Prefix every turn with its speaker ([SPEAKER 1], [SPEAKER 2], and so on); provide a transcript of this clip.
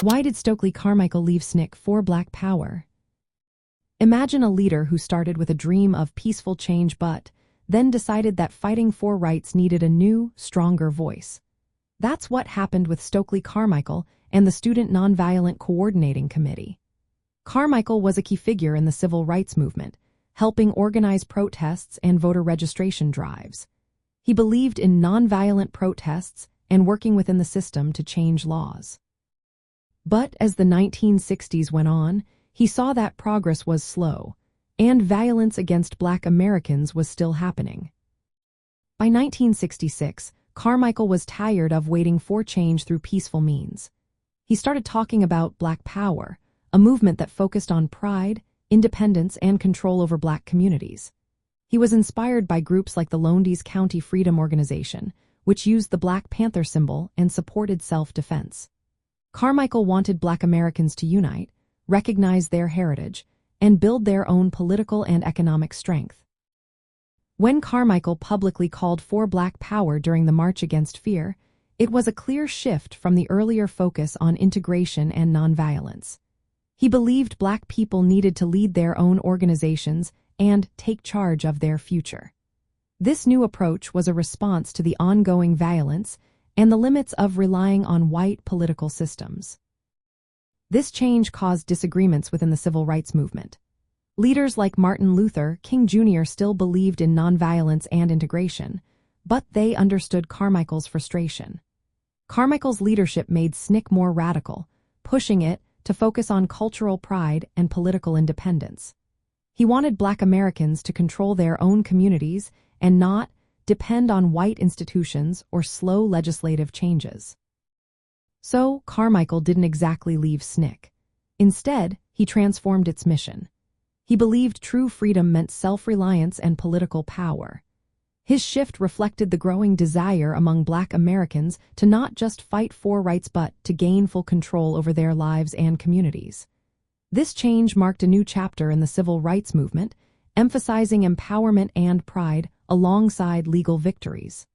[SPEAKER 1] Why did Stokely Carmichael leave SNCC for Black Power? Imagine a leader who started with a dream of peaceful change but then decided that fighting for rights needed a new, stronger voice. That's what happened with Stokely Carmichael and the Student Nonviolent Coordinating Committee. Carmichael was a key figure in the civil rights movement, helping organize protests and voter registration drives. He believed in nonviolent protests and working within the system to change laws. But as the 1960s went on, he saw that progress was slow, and violence against Black Americans was still happening. By 1966, Carmichael was tired of waiting for change through peaceful means. He started talking about Black Power, a movement that focused on pride, independence, and control over Black communities. He was inspired by groups like the Lowndes County Freedom Organization, which used the Black Panther symbol and supported self-defense. Carmichael wanted Black Americans to unite, recognize their heritage, and build their own political and economic strength. When Carmichael publicly called for Black Power during the March Against Fear, it was a clear shift from the earlier focus on integration and nonviolence. He believed Black people needed to lead their own organizations and take charge of their future. This new approach was a response to the ongoing violence and the limits of relying on white political systems. This change caused disagreements within the civil rights movement. Leaders like Martin Luther King Jr. still believed in nonviolence and integration, but they understood Carmichael's frustration. Carmichael's leadership made SNCC more radical, pushing it to focus on cultural pride and political independence. He wanted Black Americans to control their own communities and not depend on white institutions or slow legislative changes. So, Carmichael didn't exactly leave SNCC. Instead, he transformed its mission. He believed true freedom meant self-reliance and political power. His shift reflected the growing desire among Black Americans to not just fight for rights but to gain full control over their lives and communities. This change marked a new chapter in the civil rights movement, emphasizing empowerment and pride alongside legal victories.